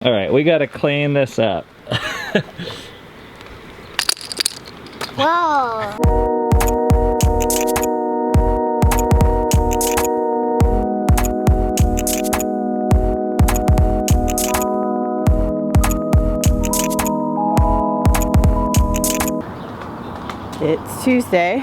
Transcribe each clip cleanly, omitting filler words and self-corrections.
All right, we gotta clean this up. Whoa. It's Tuesday.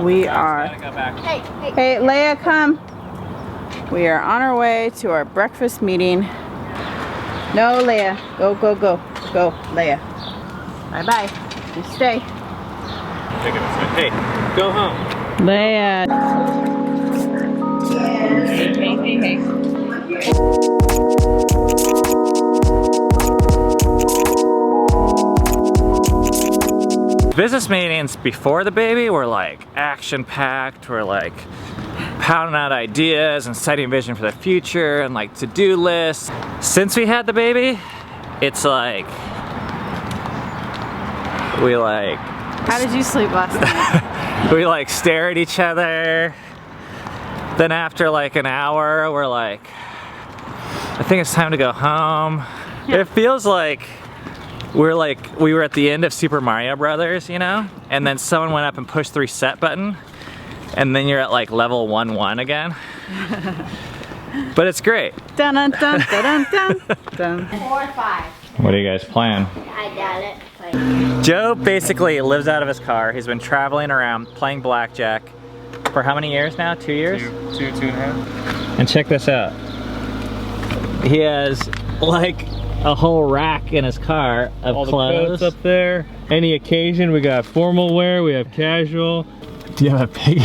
We are. Hey, Leia, come. We are on our way to our breakfast meeting. No, Leia. Go, go, go. Go, Leia. Bye-bye. You stay. Hey, go home. Leia. Hey, hey, hey, hey. Business meetings before the baby were like action-packed. We're like pounding out ideas and setting vision for the future and like to-do lists. Since we had the baby, it's like we like. How did you sleep last night? We like stare at each other. Then after like an hour, we're like, I think it's time to go home. Yeah. It feels like we were at the end of Super Mario Brothers, you know? And then someone went up and pushed the reset button, and then you're at like level 1-1 again. But it's great. Dun dun dun dun dun dun. 4 or 5. What do you guys plan? I got it. Joe basically lives out of his car. He's been traveling around playing blackjack for how many years now? 2 years? Two and a half. And check this out. He has like a whole rack in his car of all clothes. The coats up there. Any occasion, we got formal wear, we have casual. Do you have a pig?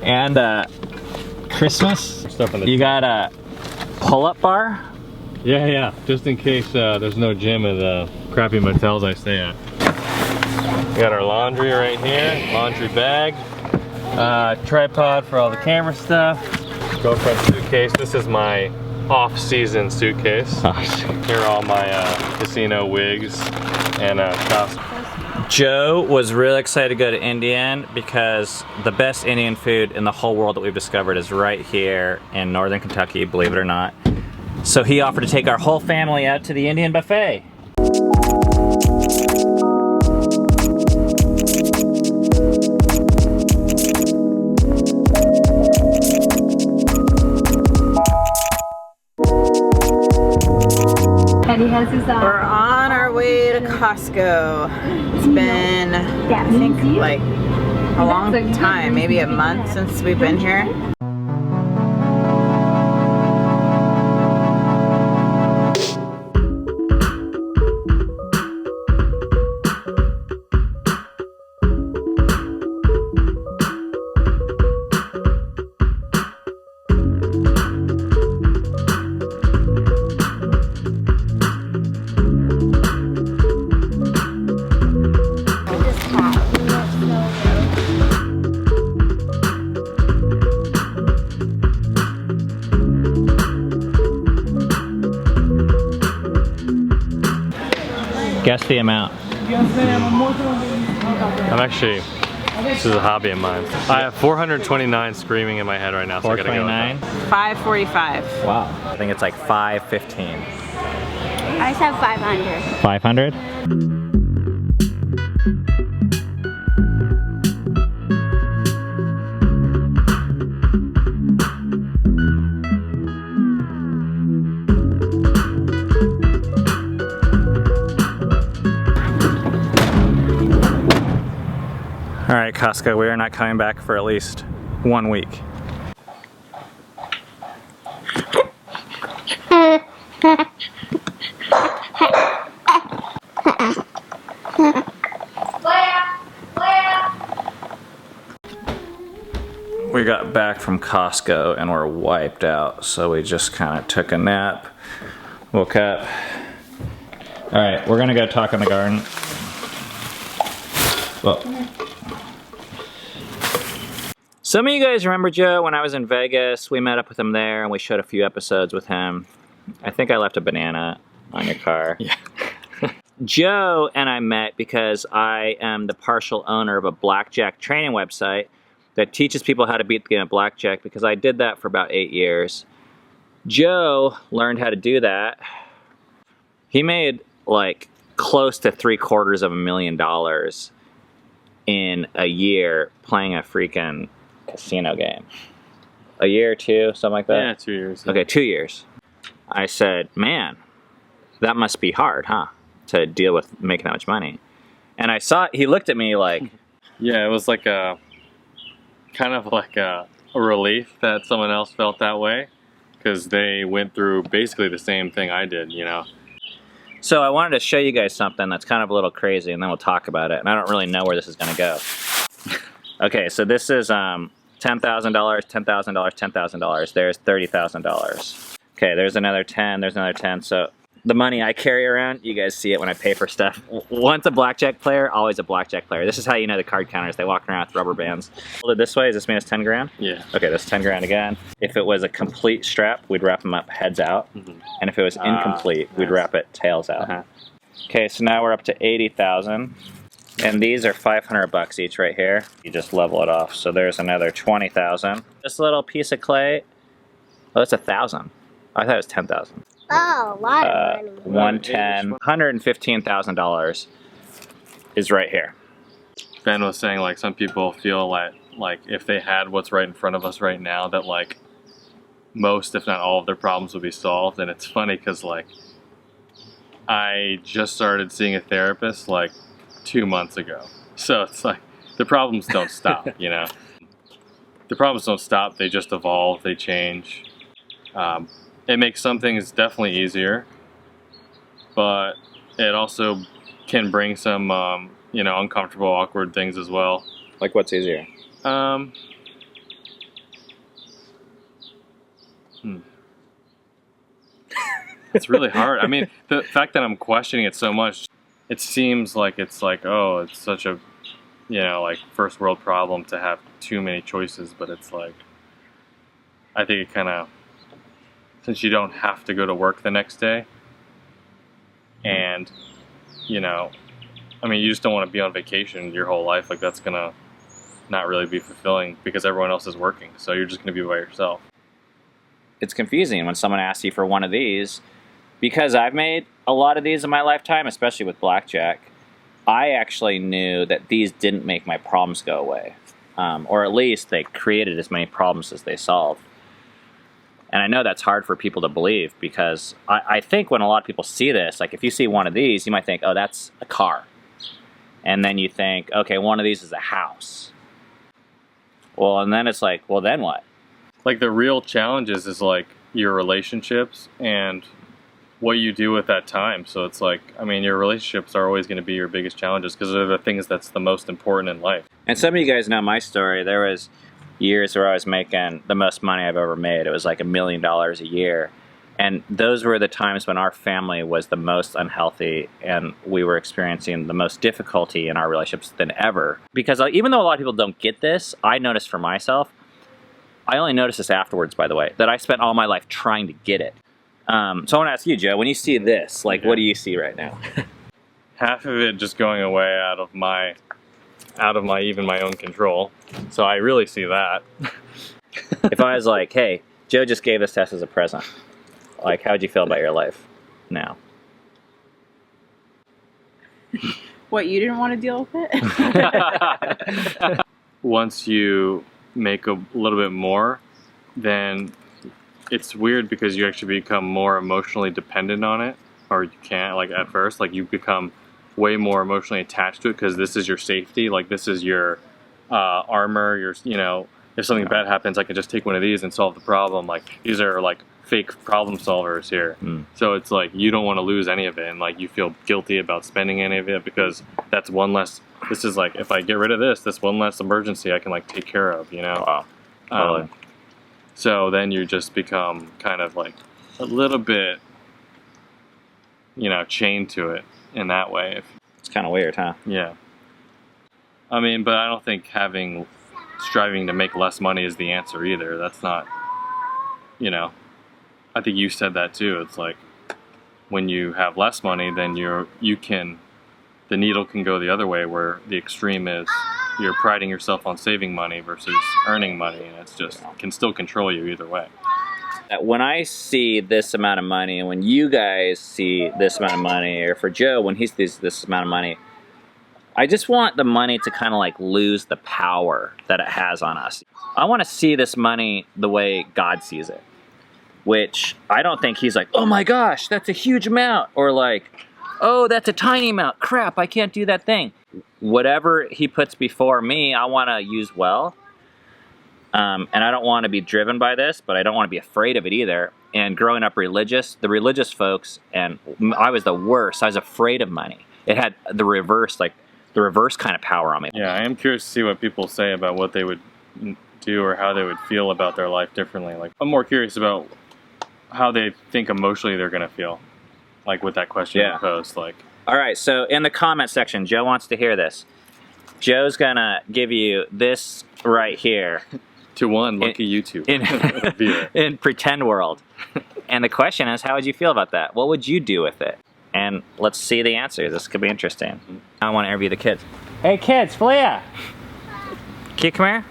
And Christmas? Stuff in the you got a pull-up bar? Yeah, just in case there's no gym at the crappy motels I stay at. We got our laundry right here, laundry bag, tripod for all the camera stuff, girlfriend suitcase. This is my off-season suitcase. Here are all my casino wigs and costumes. Joe was really excited to go to Indian because the best Indian food in the whole world that we've discovered is right here in northern Kentucky, believe it or not. So he offered to take our whole family out to the Indian buffet. We're on our way to Costco. It's been, I think, like a long time, maybe a month since we've been here. Guess the amount. This is a hobby of mine. I have 429 screaming in my head right now, so I gotta go with that. 545. Wow. I think it's like 515. I just have 500. 500? All right, Costco, we are not coming back for at least 1 week. We got back from Costco and we're wiped out, so we just kind of took a nap, woke up. All right, we're gonna go talk in the garden. Well. Some of you guys remember Joe when I was in Vegas. We met up with him there and we showed a few episodes with him. I think I left a banana on your car. Yeah. Joe and I met because I am the partial owner of a blackjack training website that teaches people how to beat the game of blackjack, because I did that for about 8 years. Joe learned how to do that. He made like close to $750,000 in a year playing a freaking casino game. A year or two, something like that? Yeah, 2 years. Okay, 2 years. I said, man, that must be hard, huh? To deal with making that much money. And I saw, he looked at me like... Yeah, it was like a, kind of like a relief that someone else felt that way. Because they went through basically the same thing I did, you know. So I wanted to show you guys something that's kind of a little crazy, and then we'll talk about it. And I don't really know where this is going to go. Okay, so this is $10,000, $10,000, $10,000. There's $30,000. Okay, there's another 10, there's another 10. So the money I carry around, you guys see it when I pay for stuff. Once a blackjack player, always a blackjack player. This is how you know the card counters. They walk around with rubber bands. Hold it this way, does this mean it's 10 grand? Yeah. Okay, that's 10 grand again. If it was a complete strap, we'd wrap them up heads out. And if it was incomplete, we'd wrap it tails out. Okay, so now we're up to 80,000. And these are 500 bucks each right here. You just level it off. So there's another 20,000. This little piece of clay, oh, that's 1,000. I thought it was 10,000. Oh, a lot of money. 110, $115,000 is right here. Ben was saying like some people feel like if they had what's right in front of us right now, that like most, if not all of their problems would be solved. And it's funny because like I just started seeing a therapist like 2 months ago. So it's like the problems don't stop, you know. The problems don't stop, they just evolve, they change. It makes some things definitely easier, but it also can bring some, you know, uncomfortable, awkward things as well. Like what's easier? It's really hard. I mean, the fact that I'm questioning it so much, it seems like it's like, oh, it's such a, you know, like first world problem to have too many choices, but it's like, I think it kind of, since you don't have to go to work the next day, and, you know, I mean, you just don't want to be on vacation your whole life. Like, that's going to not really be fulfilling because everyone else is working. So you're just going to be by yourself. It's confusing when someone asks you for one of these, because I've made a lot of these in my lifetime, especially with blackjack. I actually knew that these didn't make my problems go away, or at least they created as many problems as they solved. And I know that's hard for people to believe, because I think when a lot of people see this, like if you see one of these, you might think, oh, that's a car. And then you think, okay, one of these is a house. Well, and then it's like, well, then what? Like the real challenges is like your relationships and what you do with that time. So it's like, I mean, your relationships are always going to be your biggest challenges because they're the things that's the most important in life. And some of you guys know my story. There was years where I was making the most money I've ever made. It was like $1 million a year. And those were the times when our family was the most unhealthy and we were experiencing the most difficulty in our relationships than ever. Because even though a lot of people don't get this, I noticed for myself, I only noticed this afterwards, by the way, that I spent all my life trying to get it. So I want to ask you, Joe, when you see this, like, what do you see right now? Half of it just going away out of my even my own control. So I really see that. If I was like, hey, Joe just gave this to us as a present, like, how would you feel about your life now? What, you didn't want to deal with it? Once you make a little bit more, then it's weird because you actually become more emotionally dependent on it, or you can't, like at first, like you become way more emotionally attached to it because this is your safety, like this is your armor, your, you know, if something bad happens, I can just take one of these and solve the problem. Like these are like fake problem solvers here. So it's like you don't want to lose any of it, and like you feel guilty about spending any of it because that's one less, this is like, if I get rid of this one less emergency I can like take care of, you know. Wow. Totally. So then you just become kind of like a little bit, you know, chained to it in that way. It's kind of weird, huh? Yeah. I mean, but I don't think striving to make less money is the answer either. That's not, you know, I think you said that too. It's like when you have less money, then the needle can go the other way, where the extreme is you're priding yourself on saving money versus earning money, and it's just can still control you either way. When I see this amount of money, and when you guys see this amount of money, or for Joe, when he sees this amount of money, I just want the money to kind of like lose the power that it has on us. I want to see this money the way God sees it, which I don't think he's like, oh my gosh, that's a huge amount, or like, oh, that's a tiny amount, crap, I can't do that thing. Whatever he puts before me, I want to use well. And I don't want to be driven by this, but I don't want to be afraid of it either. And growing up religious, the religious folks, and I was the worst. I was afraid of money. It had the reverse kind of power on me. Yeah, I am curious to see what people say about what they would do or how they would feel about their life differently. Like, I'm more curious about how they think emotionally they're going to feel, like with that question you posed. Like, all right, so in the comment section, Joe wants to hear this. Joe's going to give you this right here. To one lucky YouTube in pretend world. And the question is, how would you feel about that? What would you do with it? And let's see the answers. This could be interesting. I want to interview the kids. Hey kids, Filia! Can you come here?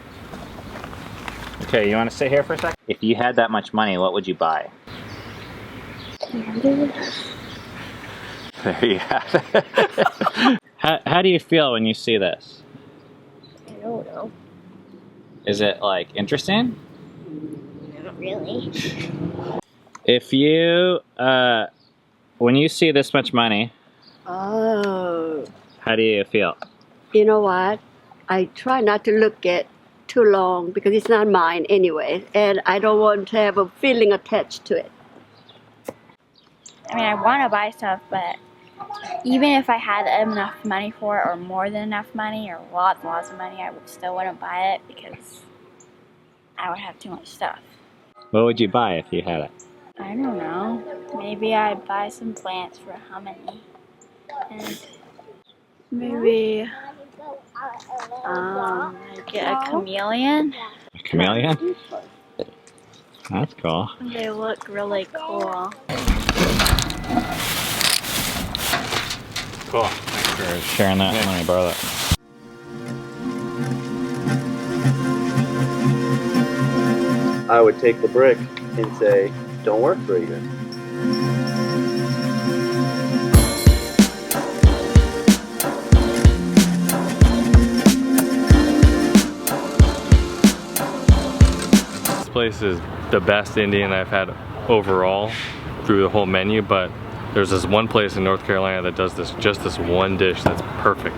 Okay, you want to sit here for a second? If you had that much money, what would you buy? There you have it. How do you feel when you see this? I don't know. Is it like interesting? Not really. If you, when you see this much money, Oh, how do you feel? you know what? I try not to look at too long because it's not mine anyway, and I don't want to have a feeling attached to it. I mean, I want to buy stuff, but even if I had enough money for it, or more than enough money, or lots and lots of money, I still wouldn't buy it because I would have too much stuff. What would you buy if you had it? I don't know. Maybe I'd buy some plants for how many? And maybe I'd get a chameleon. A chameleon? That's cool. They look really cool. Cool. Thanks for sharing that. Let me borrow that. I would take the brick and say, don't work for a year. this place is the best Indian I've had overall through the whole menu, but there's this one place in North Carolina that does this, just this one dish that's perfect.